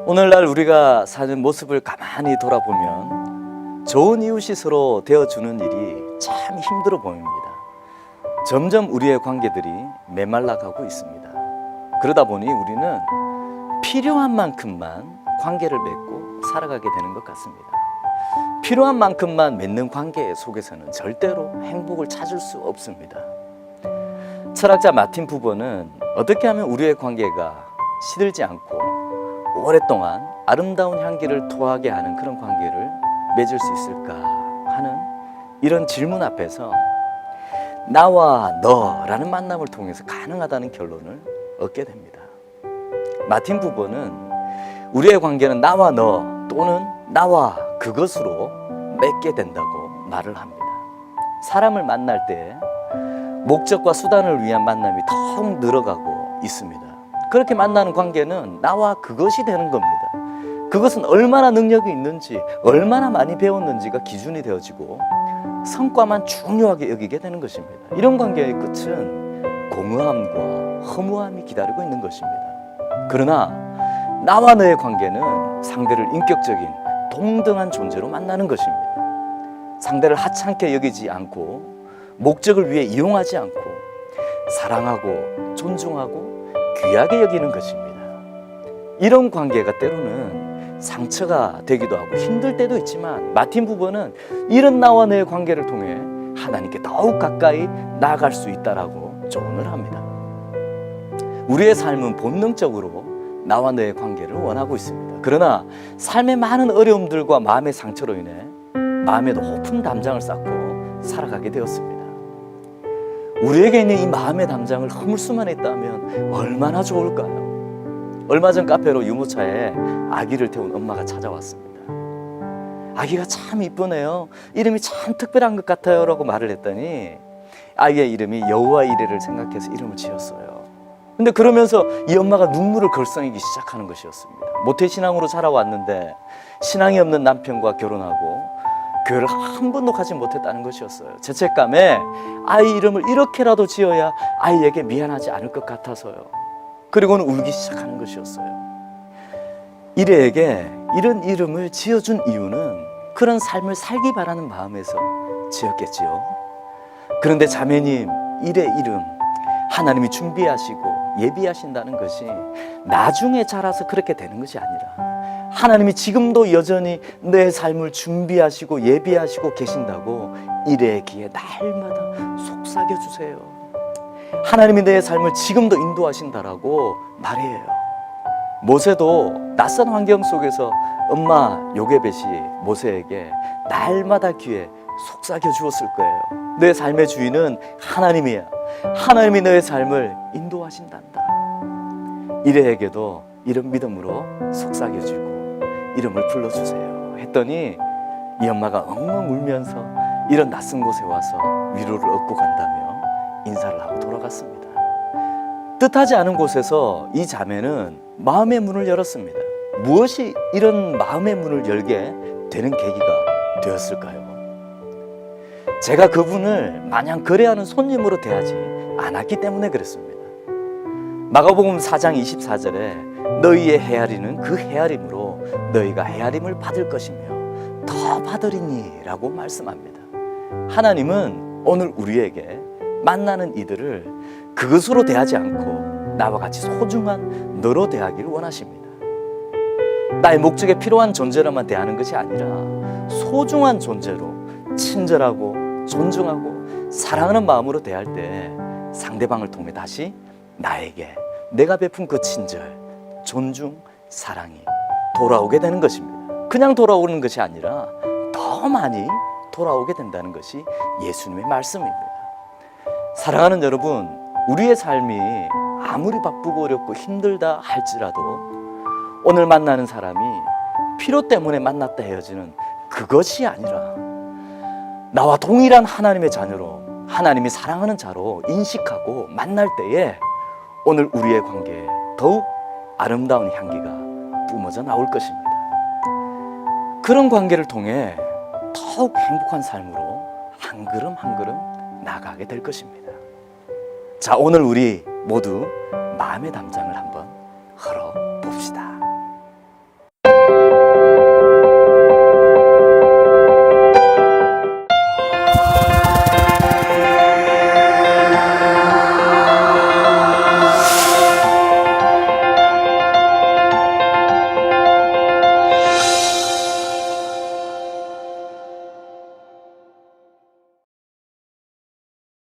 오늘날 우리가 사는 모습을 가만히 돌아보면 좋은 이웃이 서로 되어주는 일이 참 힘들어 보입니다. 점점 우리의 관계들이 메말라가고 있습니다. 그러다 보니 우리는 필요한 만큼만 관계를 맺고 살아가게 되는 것 같습니다. 필요한 만큼만 맺는 관계 속에서는 절대로 행복을 찾을 수 없습니다. 철학자 마틴 부버는 어떻게 하면 우리의 관계가 시들지 않고 오랫동안 아름다운 향기를 토하게 하는 그런 관계를 맺을 수 있을까 하는 이런 질문 앞에서 나와 너라는 만남을 통해서 가능하다는 결론을 얻게 됩니다. 마틴 부버는 우리의 관계는 나와 너 또는 나와 그것으로 맺게 된다고 말을 합니다. 사람을 만날 때 목적과 수단을 위한 만남이 더욱 늘어가고 있습니다. 그렇게 만나는 관계는 나와 그것이 되는 겁니다. 그것은 얼마나 능력이 있는지, 얼마나 많이 배웠는지가 기준이 되어지고 성과만 중요하게 여기게 되는 것입니다. 이런 관계의 끝은 공허함과 허무함이 기다리고 있는 것입니다. 그러나 나와 너의 관계는 상대를 인격적인 동등한 존재로 만나는 것입니다. 상대를 하찮게 여기지 않고 목적을 위해 이용하지 않고 사랑하고 존중하고 귀하게 여기는 것입니다. 이런 관계가 때로는 상처가 되기도 하고 힘들 때도 있지만 마틴 부버는 이런 나와 너의 관계를 통해 하나님께 더욱 가까이 나아갈 수 있다라고 조언을 합니다. 우리의 삶은 본능적으로 나와 너의 관계를 원하고 있습니다. 그러나 삶의 많은 어려움들과 마음의 상처로 인해 마음에 높은 담장을 쌓고 살아가게 되었습니다. 우리에게 있는 이 마음의 담장을 허물 수만 있다면 얼마나 좋을까요? 얼마 전 카페로 유모차에 아기를 태운 엄마가 찾아왔습니다. 아기가 참 이쁘네요. 이름이 참 특별한 것 같아요 라고 말을 했더니 아이의 이름이 여호와 이레를 생각해서 이름을 지었어요. 근데 그러면서 이 엄마가 눈물을 글썽이기 시작하는 것이었습니다. 모태신앙으로 자라왔는데 신앙이 없는 남편과 결혼하고 교회를 한 번도 가지 못했다는 것이었어요. 죄책감에 아이 이름을 이렇게라도 지어야 아이에게 미안하지 않을 것 같아서요. 그리고는 울기 시작하는 것이었어요. 이레에게 이런 이름을 지어준 이유는 그런 삶을 살기 바라는 마음에서 지었겠지요. 그런데 자매님, 이레 이름 하나님이 준비하시고 예비하신다는 것이 나중에 자라서 그렇게 되는 것이 아니라 하나님이 지금도 여전히 내 삶을 준비하시고 예비하시고 계신다고 이레의 귀에 날마다 속삭여주세요. 하나님이 내 삶을 지금도 인도하신다라고 말해요. 모세도 낯선 환경 속에서 엄마 요게벳이 모세에게 날마다 귀에 속삭여 주었을 거예요. 내 삶의 주인은 하나님이야. 하나님이 너의 삶을 인도하신단다. 이레에게도 이런 믿음으로 속삭여주고 이름을 불러주세요 했더니 이 엄마가 엉엉 울면서 이런 낯선 곳에 와서 위로를 얻고 간다며 인사를 하고 돌아갔습니다. 뜻하지 않은 곳에서 이 자매는 마음의 문을 열었습니다. 무엇이 이런 마음의 문을 열게 되는 계기가 되었을까요? 제가 그분을 마냥 거래하는 손님으로 대하지 않았기 때문에 그랬습니다. 마가복음 4장 24절에 너희의 헤아리는 그 헤아림으로 너희가 헤아림을 받을 것이며 더 받으리니 라고 말씀합니다. 하나님은 오늘 우리에게 만나는 이들을 그것으로 대하지 않고 나와 같이 소중한 너로 대하기를 원하십니다. 나의 목적에 필요한 존재로만 대하는 것이 아니라 소중한 존재로 친절하고 존중하고 사랑하는 마음으로 대할 때 상대방을 통해 다시 나에게 내가 베푼 그 친절, 존중, 사랑이 돌아오게 되는 것입니다. 그냥 돌아오는 것이 아니라 더 많이 돌아오게 된다는 것이 예수님의 말씀입니다. 사랑하는 여러분, 우리의 삶이 아무리 바쁘고 어렵고 힘들다 할지라도 오늘 만나는 사람이 필요 때문에 만났다 헤어지는 그것이 아니라 나와 동일한 하나님의 자녀로 하나님이 사랑하는 자로 인식하고 만날 때에 오늘 우리의 관계에 더욱 아름다운 향기가 뿜어져 나올 것입니다. 그런 관계를 통해 더욱 행복한 삶으로 한 걸음 한 걸음 나가게 될 것입니다. 자, 오늘 우리 모두 마음의 담장을 한번 헐어